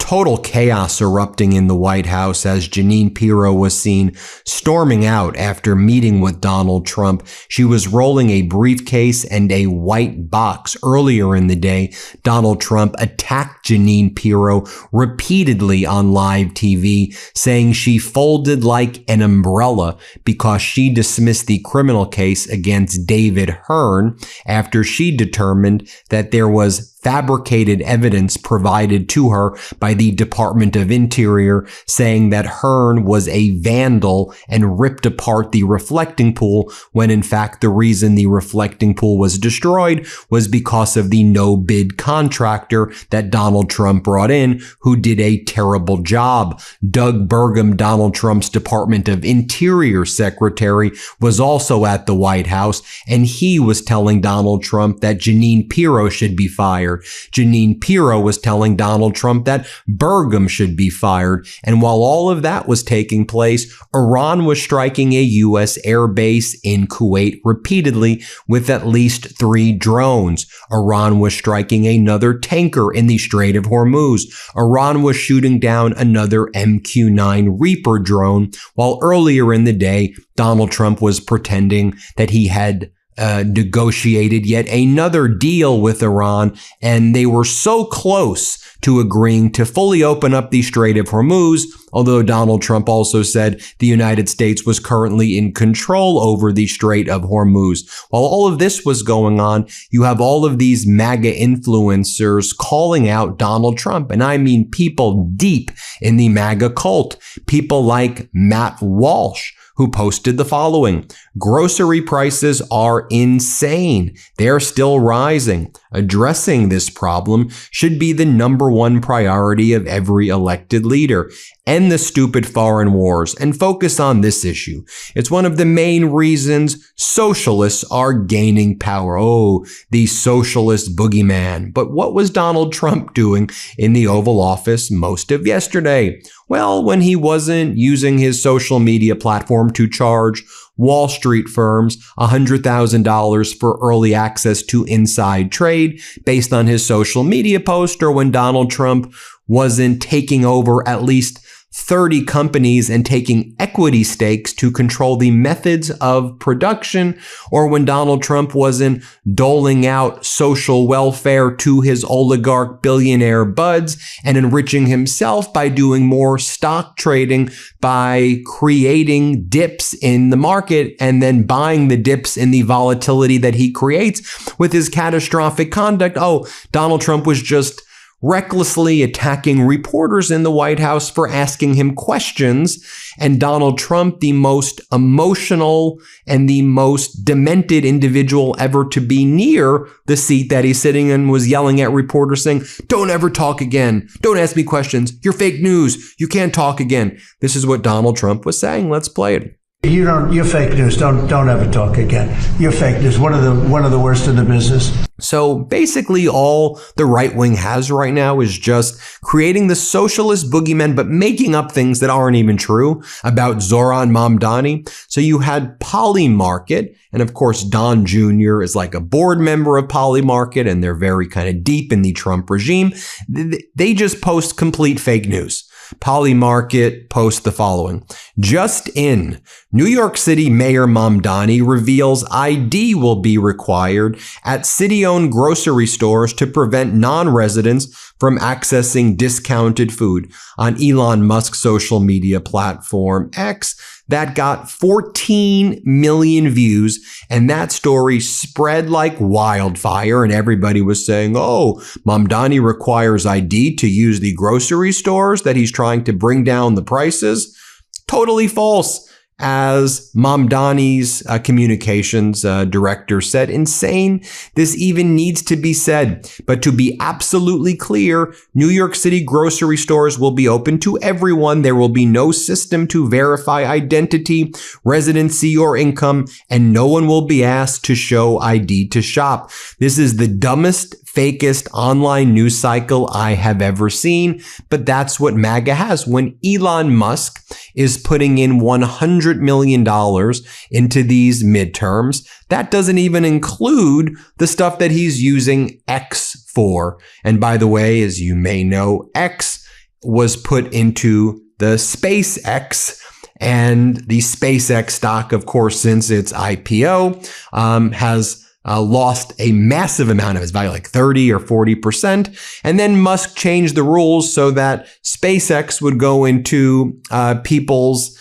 Total chaos erupting in the White House as Jeanine Pirro was seen storming out after meeting with Donald Trump. She was rolling a briefcase and a white box. Earlier in the day, Donald Trump attacked Jeanine Pirro repeatedly on live TV, saying she folded like an umbrella because she dismissed the criminal case against David Hearn after she determined that there was fabricated evidence provided to her by the Department of Interior saying that Hearn was a vandal and ripped apart the reflecting pool when in fact the reason the reflecting pool was destroyed was because of the no-bid contractor that Donald Trump brought in who did a terrible job. Doug Burgum, Donald Trump's Department of Interior secretary, was also at the White House and he was telling Donald Trump that Jeanine Pirro should be fired. Jeanine Pirro was telling Donald Trump that Burgum should be fired. And while all of that was taking place, Iran was striking a U.S. air base in Kuwait repeatedly with at least 3 drones. Iran was striking another tanker in the Strait of Hormuz. Iran was shooting down another MQ-9 Reaper drone, while earlier in the day, Donald Trump was pretending that he had negotiated yet another deal with Iran, and they were so close to agreeing to fully open up the Strait of Hormuz, although Donald Trump also said the United States was currently in control over the Strait of Hormuz. While all of this was going on, you have all of these MAGA influencers calling out Donald Trump, and I mean people deep in the MAGA cult, people like Matt Walsh, who posted the following: grocery prices are insane. They're still rising. Addressing this problem should be the #1 priority of every elected leader. End the stupid foreign wars and focus on this issue. It's one of the main reasons socialists are gaining power. Oh, the socialist boogeyman. But what was Donald Trump doing in the Oval Office most of yesterday? Well, when he wasn't using his social media platform to charge Wall Street firms $100,000 for early access to inside trade based on his social media post, or when Donald Trump wasn't taking over at least 30 companies and taking equity stakes to control the methods of production, or when Donald Trump wasn't doling out social welfare to his oligarch billionaire buds and enriching himself by doing more stock trading by creating dips in the market and then buying the dips in the volatility that he creates with his catastrophic conduct. Oh, Donald Trump was just recklessly attacking reporters in the White House for asking him questions, and Donald Trump, the most emotional and the most demented individual ever to be near the seat that he's sitting in, was yelling at reporters saying, "Don't ever talk again. Don't ask me questions. You're fake news. You can't talk again." This is what Donald Trump was saying. Let's play it. You're fake news. Don't ever talk again. You're fake news. One of the worst in the business. So basically all the right wing has right now is just creating the socialist boogeyman, but making up things that aren't even true about Zoran Mamdani. So you had Polymarket, and of course Don Jr. is like a board member of Polymarket, and they're very kind of deep in the Trump regime. They just post complete fake news. Polymarket posts the following: just in, New York City Mayor Mamdani reveals ID will be required at city-owned grocery stores to prevent non-residents from accessing discounted food. On Elon Musk's social media platform X, that got 14 million views, and that story spread like wildfire, and everybody was saying, oh, Mamdani requires ID to use the grocery stores, that he's trying to bring down the prices. Totally false. As Mamdani's communications director said, insane. This even needs to be said. But to be absolutely clear, New York City grocery stores will be open to everyone. There will be no system to verify identity, residency, or income, and no one will be asked to show ID to shop. This is the dumbest, fakest online news cycle I have ever seen, but that's what MAGA has. When Elon Musk is putting in $100 million into these midterms, that doesn't even include the stuff that he's using X for. And by the way, as you may know, X was put into the SpaceX. And the SpaceX stock, of course, since its IPO, has lost a massive amount of its value, like 30 or 40%. And then Musk changed the rules so that SpaceX would go into people's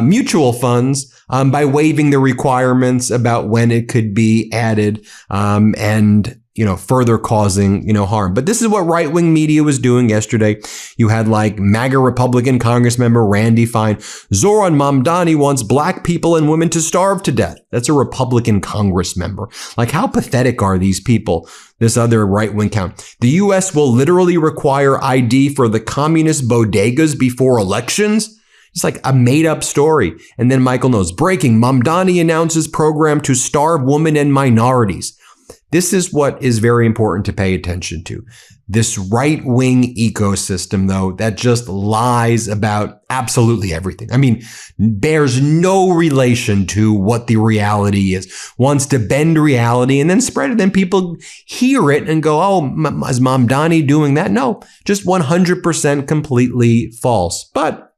mutual funds by waiving the requirements about when it could be added and further causing, harm. But this is what right-wing media was doing yesterday. You had like MAGA Republican Congressmember Randy Fine. Zoran Mamdani wants black people and women to starve to death. That's a Republican Congress member. Like, how pathetic are these people? This other right-wing count. The U.S. will literally require ID for the communist bodegas before elections. It's like a made-up story. And then Michael knows. Breaking. Mamdani announces program to starve women and minorities. This is what is very important to pay attention to. This right-wing ecosystem, though, that just lies about absolutely everything. I mean, bears no relation to what the reality is. Wants to bend reality and then spread it. Then people hear it and go, oh, is Mamdani doing that? No, just 100% completely false. But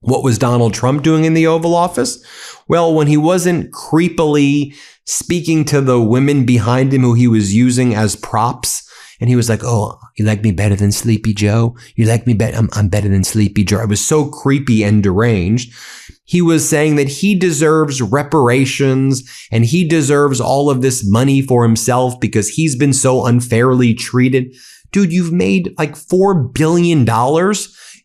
what was Donald Trump doing in the Oval Office? Well, when he wasn't creepily speaking to the women behind him who he was using as props, and he was like, oh, you like me better than Sleepy Joe? You like me better? I'm better than Sleepy Joe. I was so creepy and deranged. He was saying that he deserves reparations and he deserves all of this money for himself because he's been so unfairly treated. Dude, you've made like $4 billion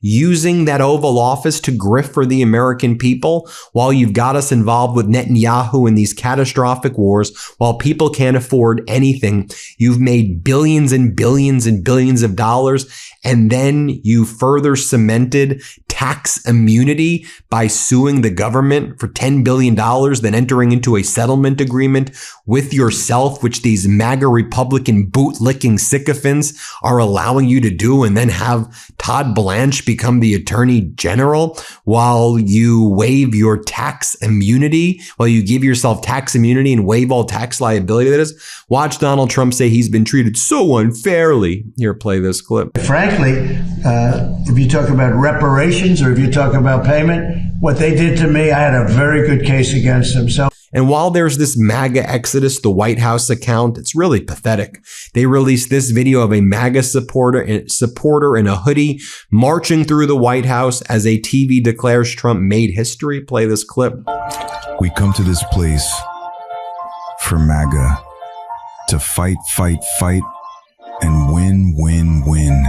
using that Oval Office to grift for the American people while you've got us involved with Netanyahu in these catastrophic wars while people can't afford anything. You've made billions and billions and billions of dollars, and then you further cemented tax immunity by suing the government for $10 billion, then entering into a settlement agreement with yourself, which these MAGA Republican bootlicking sycophants are allowing you to do, and then have Todd Blanche become the Attorney General while you waive your tax immunity, while you give yourself tax immunity and waive all tax liability. That is, watch Donald Trump say he's been treated so unfairly. Here, play this clip. Frankly, if you talk about reparations or if you talk about payment, what they did to me, I had a very good case against them. So. And while there's this MAGA Exodus, the White House account, it's really pathetic. They released this video of a MAGA supporter in a hoodie marching through the White House as a TV declares Trump made history. Play this clip. We come to this place for MAGA to fight, fight, fight, and win, win, win.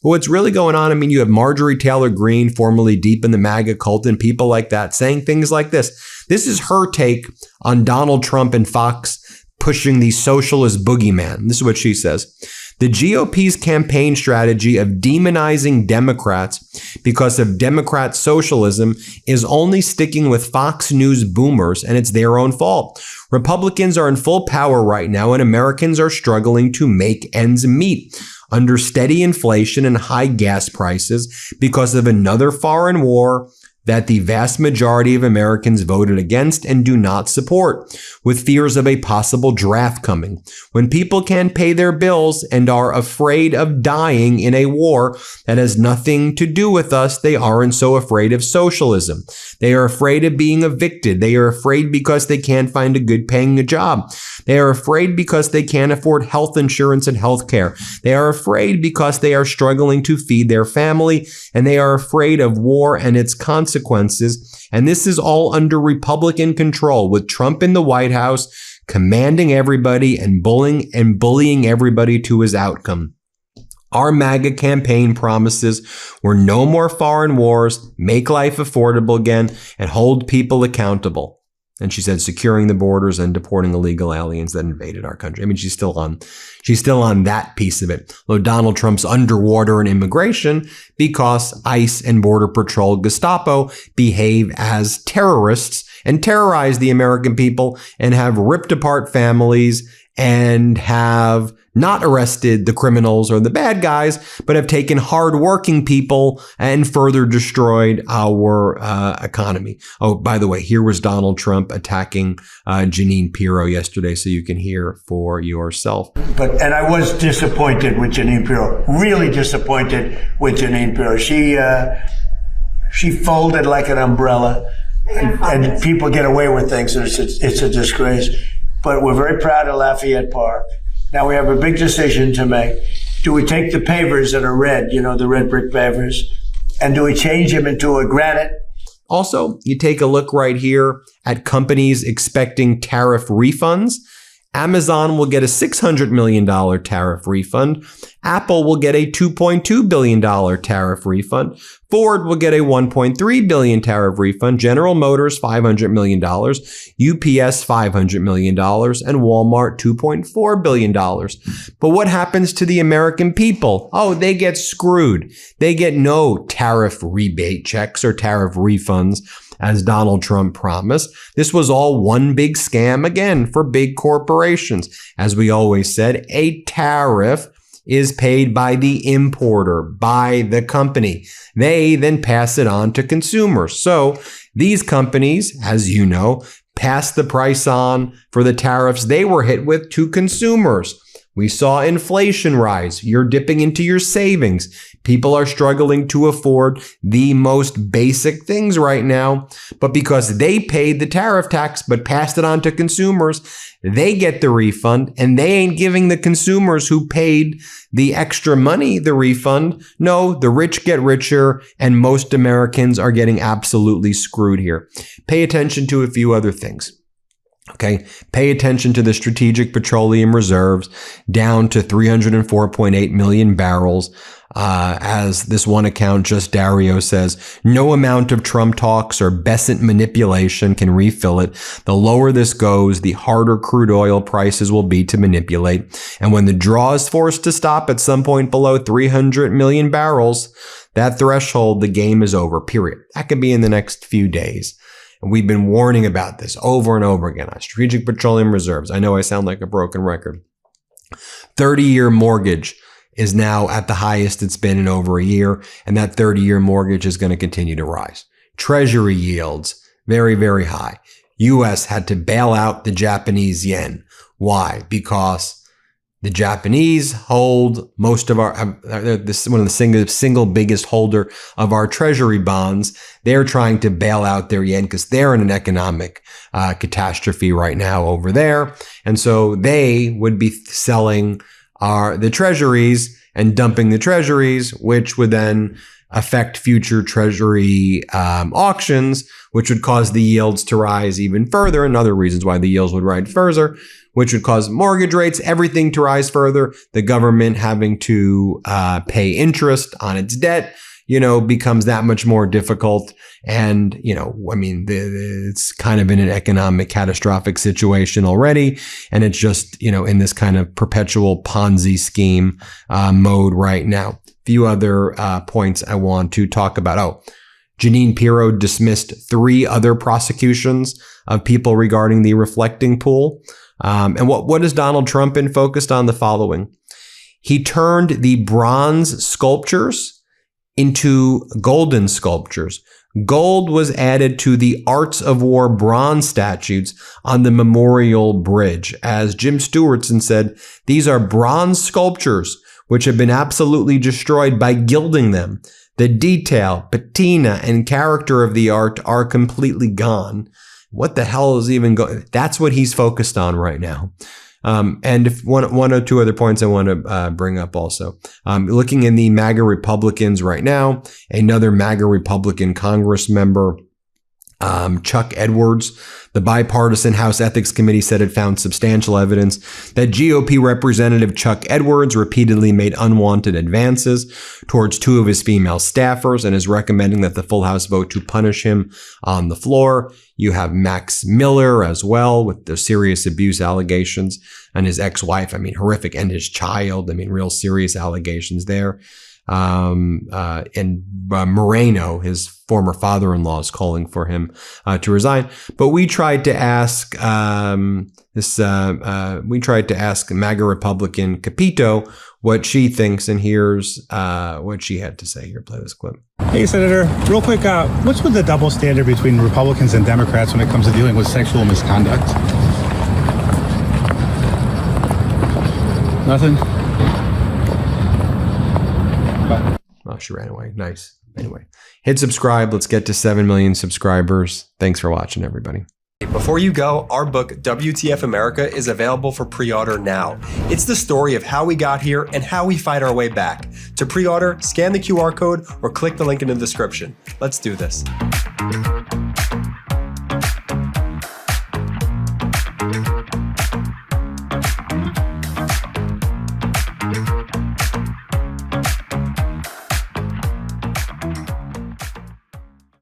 What's really going on, I mean, you have Marjorie Taylor Greene, formerly deep in the MAGA cult, and people like that saying things like this. This is her take on Donald Trump and Fox pushing the socialist boogeyman. This is what she says. The GOP's campaign strategy of demonizing Democrats because of Democrat socialism is only sticking with Fox News boomers, and it's their own fault. Republicans are in full power right now, and Americans are struggling to make ends meet under steady inflation and high gas prices because of another foreign war that the vast majority of Americans voted against and do not support, with fears of a possible draft coming. When people can't pay their bills and are afraid of dying in a war that has nothing to do with us, they aren't so afraid of socialism. They are afraid of being evicted. They are afraid because they can't find a good paying job. They are afraid because they can't afford health insurance and health care. They are afraid because they are struggling to feed their family, and they are afraid of war and its consequences. And this is all under Republican control, with Trump in the White House commanding everybody and bullying everybody to his outcome. Our MAGA campaign promises were no more foreign wars, make life affordable again, and hold people accountable. And she said securing the borders and deporting illegal aliens that invaded our country. I mean, she's still on that piece of it. Though Donald Trump's underwater in immigration because ICE and Border Patrol Gestapo behave as terrorists and terrorize the American people and have ripped apart families and have not arrested the criminals or the bad guys, but have taken hardworking people and further destroyed our economy. Oh, by the way, here was Donald Trump attacking Jeanine Pirro yesterday, so you can hear for yourself. And I was disappointed with Jeanine Pirro, really disappointed with Jeanine Pirro. She folded like an umbrella, and people get away with things, and it's a disgrace. But we're very proud of Lafayette Park. Now we have a big decision to make. Do we take the pavers that are red, the red brick pavers, and do we change them into a granite? Also, you take a look right here at companies expecting tariff refunds. Amazon will get a $600 million tariff refund. Apple will get a $2.2 billion tariff refund. Ford will get a $1.3 billion tariff refund. General Motors, $500 million. UPS, $500 million. And Walmart, $2.4 billion. But what happens to the American people? Oh, they get screwed. They get no tariff rebate checks or tariff refunds, as Donald Trump promised. This was all one big scam, again, for big corporations. As we always said, a tariff is paid by the importer, by the company. They then pass it on to consumers. So these companies, as you know, pass the price on for the tariffs they were hit with to consumers. We saw inflation rise. You're dipping into your savings. People are struggling to afford the most basic things right now. But because they paid the tariff tax but passed it on to consumers, they get the refund, and they ain't giving the consumers who paid the extra money the refund. No, the rich get richer, and most Americans are getting absolutely screwed here. Pay attention to a few other things. Okay, pay attention to the strategic petroleum reserves down to 304.8 million barrels. As this one account, Just Dario, says, no amount of Trump talks or Besant manipulation can refill it. The lower this goes, the harder crude oil prices will be to manipulate. And when the draw is forced to stop at some point below 300 million barrels, that threshold, the game is over, period. That could be in the next few days. And we've been warning about this over and over again. Strategic petroleum reserves. I know I sound like a broken record. 30-year mortgage is now at the highest it's been in over a year, and that 30-year mortgage is going to continue to rise. Treasury yields, very, very high. U.S. had to bail out the Japanese yen. Why? Because the Japanese hold most of our, this is one of the single biggest holder of our treasury bonds. They're trying to bail out their yen because they're in an economic catastrophe right now over there. And so they would be selling the treasuries and dumping the treasuries, which would then affect future treasury auctions, which would cause the yields to rise even further, and other reasons why the yields would rise further, which would cause mortgage rates, everything to rise further. The government having to pay interest on its debt, becomes that much more difficult. And, it's kind of in an economic catastrophic situation already. And it's just, in this kind of perpetual Ponzi scheme mode right now. Few other points I want to talk about. Jeanine Pirro dismissed 3 other prosecutions of people regarding the reflecting pool. And what has Donald Trump been focused on? The following. He turned the bronze sculptures into golden sculptures. Gold was added to the Arts of War bronze statues on the Memorial Bridge. As Jim Stewartson said, these are bronze sculptures which have been absolutely destroyed by gilding them. The detail, patina, and character of the art are completely gone. What the hell is even going? That's what he's focused on right now. And if one or two other points I want to bring up also. Looking in the MAGA Republicans right now, another MAGA Republican Congress member, Chuck Edwards, the bipartisan House Ethics Committee said it found substantial evidence that GOP Representative Chuck Edwards repeatedly made unwanted advances towards 2 of his female staffers and is recommending that the full House vote to punish him on the floor. You have Max Miller as well with the serious abuse allegations and his ex-wife. Horrific. And his child. Real serious allegations there. And Moreno, his former father-in-law, is calling for him to resign. But we tried to ask We tried to ask MAGA Republican Capito what she thinks, and here's what she had to say. Here, play this clip. Hey, Senator, real quick, what's with the double standard between Republicans and Democrats when it comes to dealing with sexual misconduct? Nothing? Oh, she ran away. Nice. Anyway, hit subscribe. Let's get to 7 million subscribers. Thanks for watching, everybody. Before you go, our book, WTF America, is available for pre-order now. It's the story of how we got here and how we fight our way back. To pre-order, scan the QR code or click the link in the description. Let's do this.